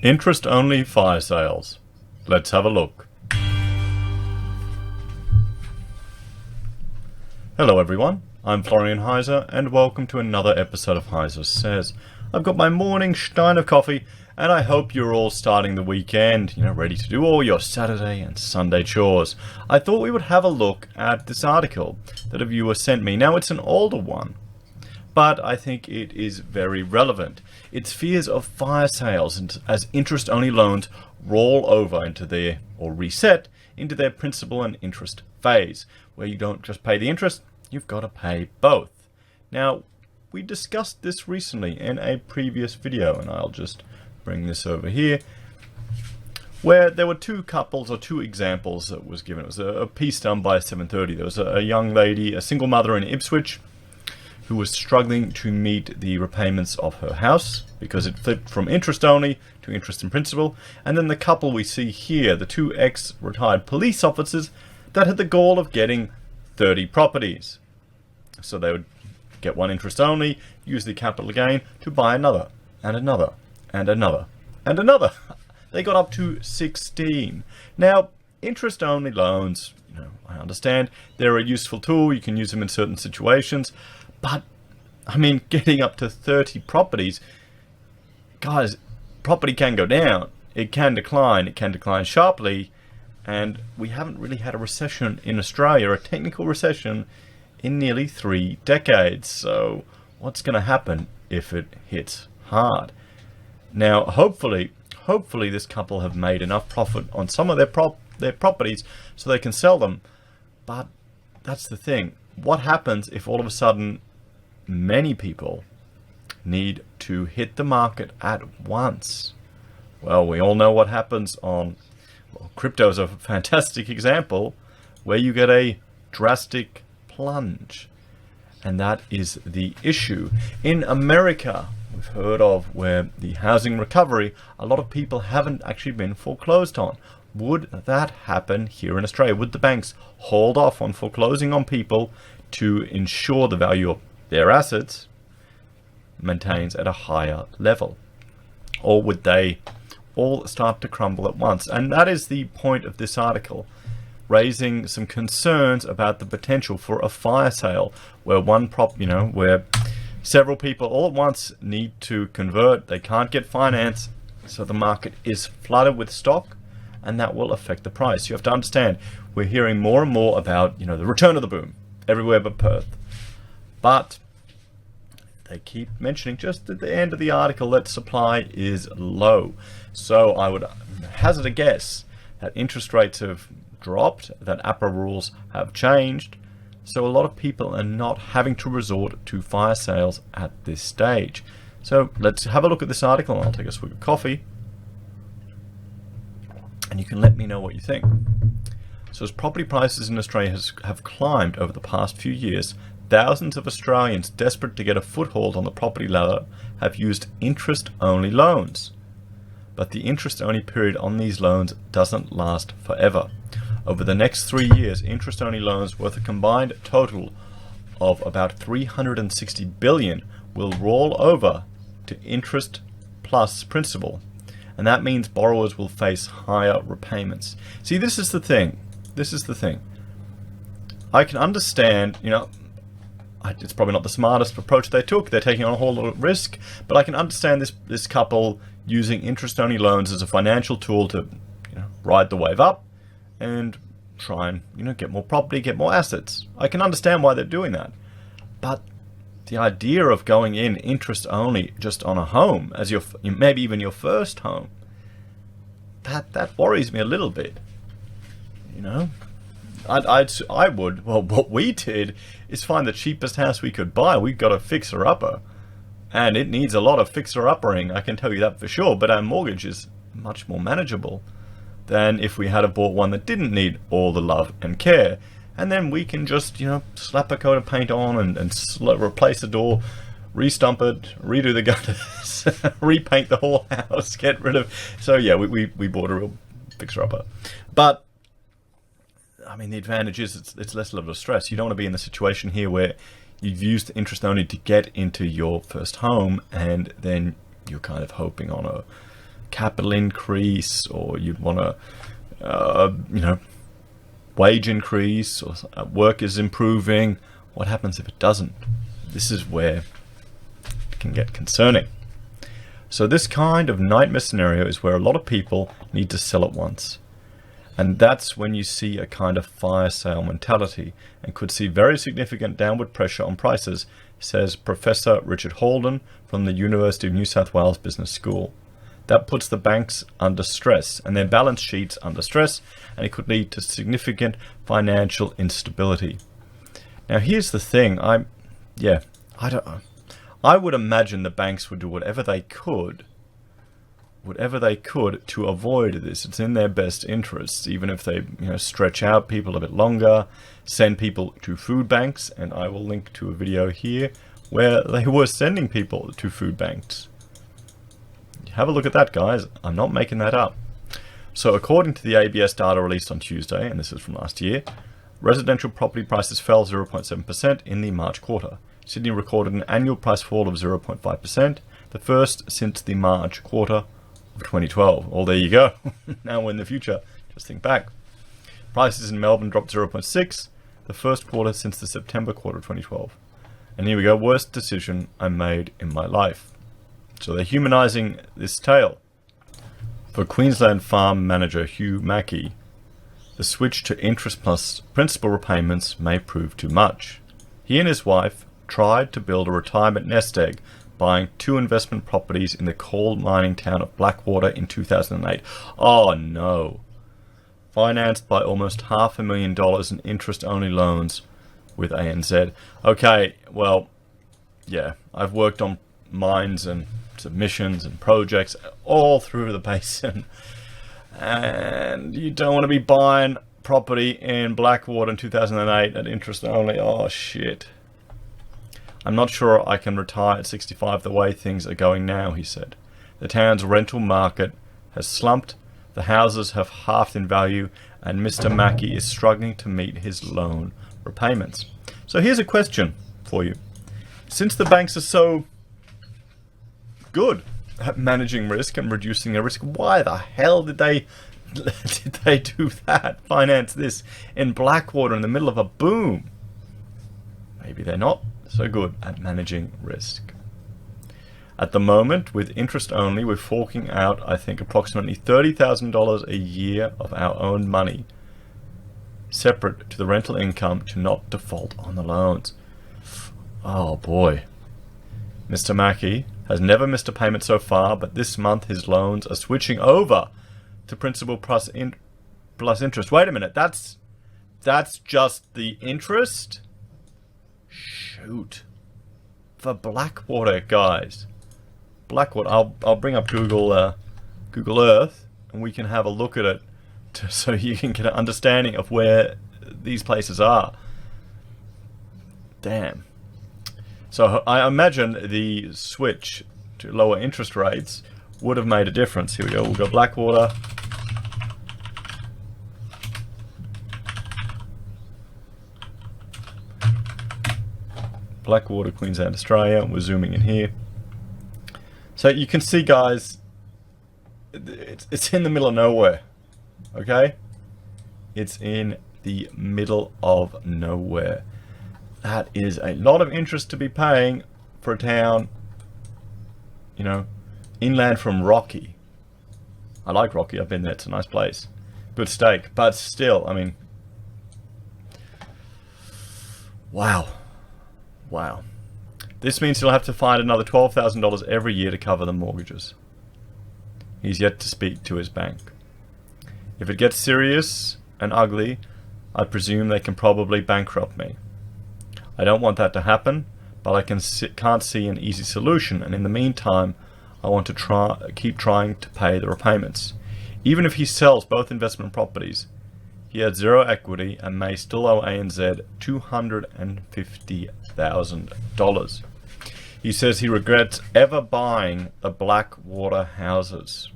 Interest-only fire sales. Let's have a look. Hello everyone, I'm Florian Heise and welcome to another episode of Heise Says. I've got my morning stein of coffee and I hope you're all starting the weekend, ready to do all your Saturday and Sunday chores. I thought we would have a look at this article that a viewer sent me. Now it's an older one, but I think it is very relevant. It's fears of fire sales as interest-only loans roll over into their, or reset, into their principal and interest phase, where you don't just pay the interest, you've got to pay both. Now, we discussed this recently in a previous video, and I'll just bring this over here, where there were two couples or two examples that was given. It was a piece done by 730. There was a young lady, a single mother in Ipswich, who was struggling to meet the repayments of her house because it flipped from interest only to interest in principal. And then the couple we see here, the two ex-retired police officers that had the goal of getting 30 properties. So they would get one interest only, use the capital gain to buy another, and another, and another, and another. They got up to 16. Now, interest-only loans, I understand they're a useful tool. You can use them in certain situations. But, getting up to 30 properties, guys, property can go down. It can decline sharply. And we haven't really had a recession in Australia, a technical recession, in nearly 3 decades. So what's going to happen if it hits hard? Now, hopefully this couple have made enough profit on some of their properties so they can sell them. But that's the thing. What happens if all of a sudden many people need to hit the market at once? Well, we all know what happens on, crypto is a fantastic example where you get a drastic plunge. And that is the issue. In America, we've heard of where the housing recovery, a lot of people haven't actually been foreclosed on. Would that happen here in Australia? Would the banks hold off on foreclosing on people to ensure the value of their assets maintains at a higher level? Or would they all start to crumble at once? And that is the point of this article, raising some concerns about the potential for a fire sale where where several people all at once need to convert. They can't get finance, so the market is flooded with stock, and that will affect the price. You have to understand, we're hearing more and more about, the return of the boom everywhere but Perth. But they keep mentioning just at the end of the article that supply is low. So I would hazard a guess that interest rates have dropped, that APRA rules have changed. So a lot of people are not having to resort to fire sales at this stage. So let's have a look at this article, and I'll take a swig of coffee. And you can let me know what you think. So as property prices in Australia have climbed over the past few years, thousands of Australians desperate to get a foothold on the property ladder have used interest-only loans. But the interest-only period on these loans doesn't last forever. Over the next 3 years, interest-only loans worth a combined total of about 360 billion will roll over to interest plus principal. And that means borrowers will face higher repayments. See, this is the thing. I can understand, it's probably not the smartest approach they took. They're taking on a whole lot of risk, but I can understand this couple using interest-only loans as a financial tool to, ride the wave up and try and, get more property, get more assets. I can understand why they're doing that. But the idea of going in interest-only just on a home, as maybe even your first home, that worries me a little bit. What we did is find the cheapest house we could buy. We got a fixer-upper, and it needs a lot of fixer-uppering, I can tell you that for sure, but our mortgage is much more manageable than if we had bought one that didn't need all the love and care. And then we can just, slap a coat of paint on and replace the door, re-stump it, redo the gutters, repaint the whole house, get rid of... So yeah, we bought a real fixer-upper. But the advantage is it's less level of stress. You don't want to be in the situation here where you've used interest only to get into your first home, and then you're kind of hoping on a capital increase, or you'd want a, wage increase, or work is improving. What happens if it doesn't? This is where it can get concerning. So this kind of nightmare scenario is where a lot of people need to sell at once. And that's when you see a kind of fire sale mentality and could see very significant downward pressure on prices, says Professor Richard Holden from the University of New South Wales Business School. That puts the banks under stress and their balance sheets under stress, and it could lead to significant financial instability. Now here's the thing, I would imagine the banks would do whatever they could to avoid this. It's in their best interests, even if they stretch out people a bit longer, send people to food banks, and I will link to a video here where they were sending people to food banks. Have a look at that, guys. I'm not making that up. So according to the ABS data released on Tuesday, and this is from last year, residential property prices fell 0.7% in the March quarter. Sydney recorded an annual price fall of 0.5%, the first since the March quarter of 2012. Well, there you go. Now in the future, just think back. Prices in Melbourne dropped 0.6%, the first quarter since the September quarter of 2012. And here we go, worst decision I made in my life. So they're humanising this tale. For Queensland farm manager Hugh Mackey, the switch to interest plus principal repayments may prove too much. He and his wife tried to build a retirement nest egg, buying 2 investment properties in the coal mining town of Blackwater in 2008. Oh no. Financed by almost $500,000 in interest-only loans with ANZ. Okay, well, yeah, I've worked on mines and submissions and projects all through the basin, and you don't want to be buying property in Blackwater in 2008 at interest only. Oh shit. I'm not sure I can retire at 65 the way things are going now, he said. The town's rental market has slumped, the houses have halved in value, and Mr. Mackey is struggling to meet his loan repayments. So here's a question for you. Since the banks are so good at managing risk and reducing their risk, why the hell did they do that? Finance this in Blackwater in the middle of a boom? Maybe they're not so good at managing risk. At the moment, with interest only, we're forking out, I think, approximately $30,000 a year of our own money, separate to the rental income, to not default on the loans. Oh boy. Mr. Mackey has never missed a payment so far, but this month his loans are switching over to principal plus interest. Wait a minute, that's just the interest? Shoot. For Blackwater, guys. Blackwater, I'll bring up Google Earth, and we can have a look at it so you can get an understanding of where these places are. Damn. So I imagine the switch to lower interest rates would have made a difference. Here we go. We'll go Blackwater. Blackwater, Queensland, Australia. We're zooming in here. So you can see, guys, it's in the middle of nowhere. Okay? It's in the middle of nowhere. That is a lot of interest to be paying for a town, inland from Rocky. I like Rocky, I've been there, it's a nice place. Good steak, but still, I mean, wow. This means he'll have to find another $12,000 every year to cover the mortgages. He's yet to speak to his bank. If it gets serious and ugly, I presume they can probably bankrupt me. I don't want that to happen, but I can't see an easy solution, and in the meantime, I want to keep trying to pay the repayments. Even if he sells both investment properties, he had zero equity and may still owe ANZ $250,000. He says he regrets ever buying the Blackwater houses.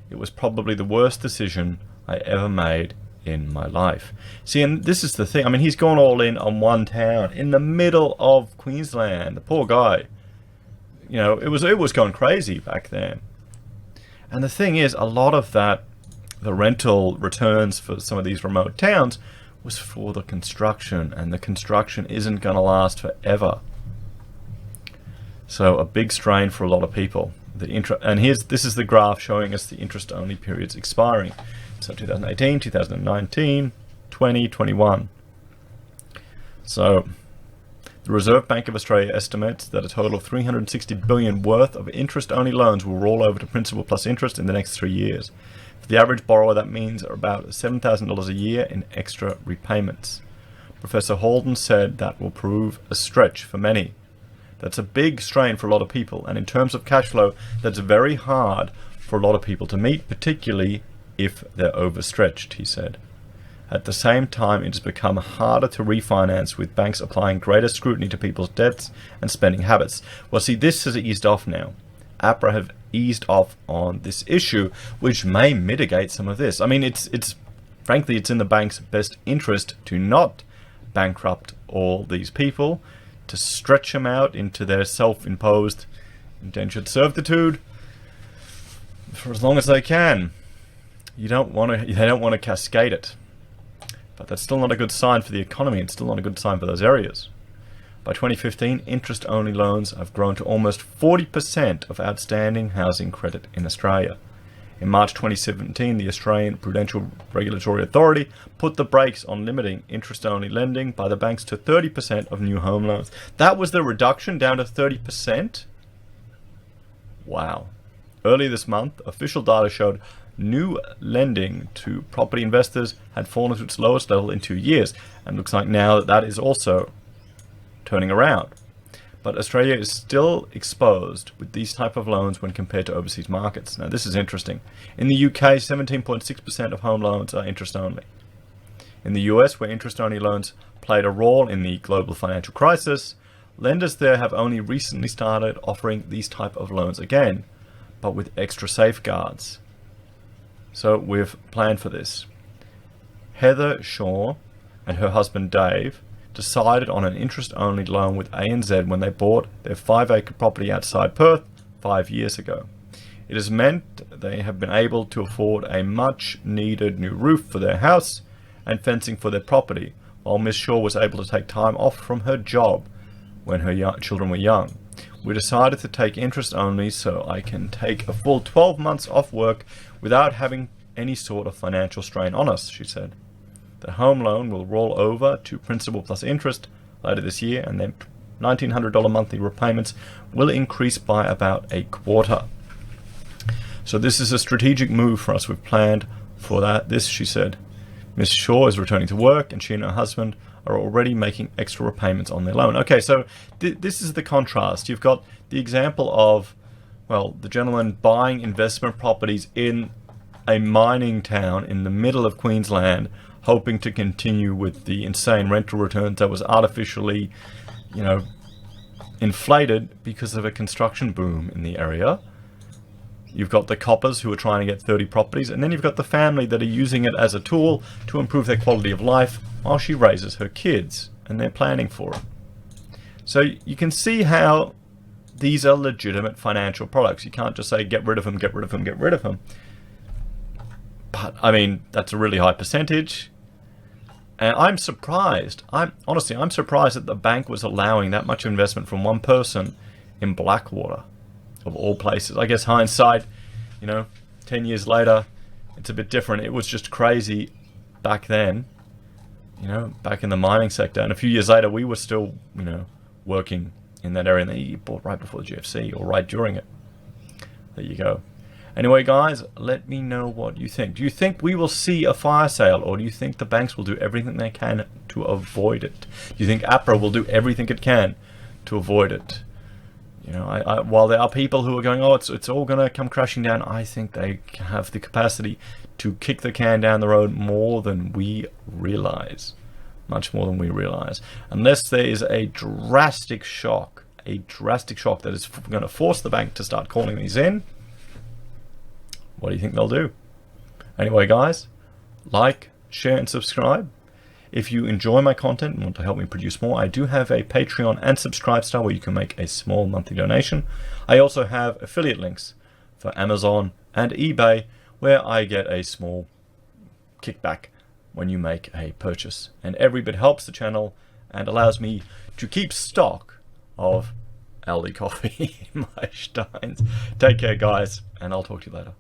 It was probably the worst decision I ever made in my life. See, and this is the thing. I mean, he's gone all in on one town in the middle of Queensland. The poor guy. It was going crazy back then. And the thing is, a lot of that, the rental returns for some of these remote towns, was for the construction, and the construction isn't going to last forever. So a big strain for a lot of people. This is the graph showing us the interest-only periods expiring. So 2018, 2019, 20, 21. So the Reserve Bank of Australia estimates that a total of $360 billion worth of interest-only loans will roll over to principal plus interest in the next 3 years. For the average borrower, that means about $7,000 a year in extra repayments. Professor Holden said that will prove a stretch for many. That's a big strain for a lot of people, and in terms of cash flow, that's very hard for a lot of people to meet, particularly if they're overstretched, he said. At the same time, it has become harder to refinance, with banks applying greater scrutiny to people's debts and spending habits. Well, see, this has eased off now. APRA have eased off on this issue, which may mitigate some of this. I mean, frankly, it's in the bank's best interest to not bankrupt all these people, to stretch them out into their self-imposed indentured servitude for as long as they can. They don't want to cascade it. But that's still not a good sign for the economy. It's still not a good sign for those areas. By 2015, interest-only loans have grown to almost 40% of outstanding housing credit in Australia. In March 2017, the Australian Prudential Regulatory Authority put the brakes on limiting interest-only lending by the banks to 30% of new home loans. That was the reduction, down to 30%? Wow. Earlier this month, official data showed new lending to property investors had fallen to its lowest level in 2 years, and looks like now that is also turning around. But Australia is still exposed with these type of loans when compared to overseas markets. Now this is interesting. In the UK, 17.6% of home loans are interest only. In the US, where interest only loans played a role in the global financial crisis, lenders there have only recently started offering these type of loans again, but with extra safeguards. So we've planned for this. Heather Shaw and her husband Dave decided on an interest-only loan with ANZ when they bought their 5-acre property outside Perth 5 years ago. It has meant they have been able to afford a much-needed new roof for their house and fencing for their property, while Miss Shaw was able to take time off from her job when her children were young. We decided to take interest only so I can take a full 12 months off work without having any sort of financial strain on us, she said. The home loan will roll over to principal plus interest later this year, and then $1,900 monthly repayments will increase by about a quarter. So this is a strategic move for us. We've planned for this, she said. Miss Shaw is returning to work, and she and her husband are already making extra repayments on their loan. Okay, so this is the contrast. You've got the example of, well, the gentleman buying investment properties in a mining town in the middle of Queensland, hoping to continue with the insane rental returns that was artificially, inflated because of a construction boom in the area. You've got the coppers who are trying to get 30 properties, and then you've got the family that are using it as a tool to improve their quality of life while she raises her kids, and they're planning for it. So you can see how these are legitimate financial products. You can't just say, get rid of them, get rid of them, get rid of them. But, I mean, that's a really high percentage. And I'm surprised. I'm surprised that the bank was allowing that much investment from one person in Blackwater, of all places. I guess hindsight, 10 years later, it's a bit different. It was just crazy back then, back in the mining sector. And a few years later, we were still, working in that area. And they bought right before the GFC or right during it. There you go. Anyway, guys, let me know what you think. Do you think we will see a fire sale, or do you think the banks will do everything they can to avoid it? Do you think APRA will do everything it can to avoid it? While there are people who are going, it's all going to come crashing down, I think they have the capacity to kick the can down the road more than we realize. Much more than we realize. Unless there is a drastic shock that is going to force the bank to start calling these in. What do you think they'll do? Anyway, guys, like, share, and subscribe. If you enjoy my content and want to help me produce more, I do have a Patreon and Subscribe Star where you can make a small monthly donation. I also have affiliate links for Amazon and eBay, where I get a small kickback when you make a purchase. And every bit helps the channel and allows me to keep stock of Aldi coffee in my steins. Take care, guys, and I'll talk to you later.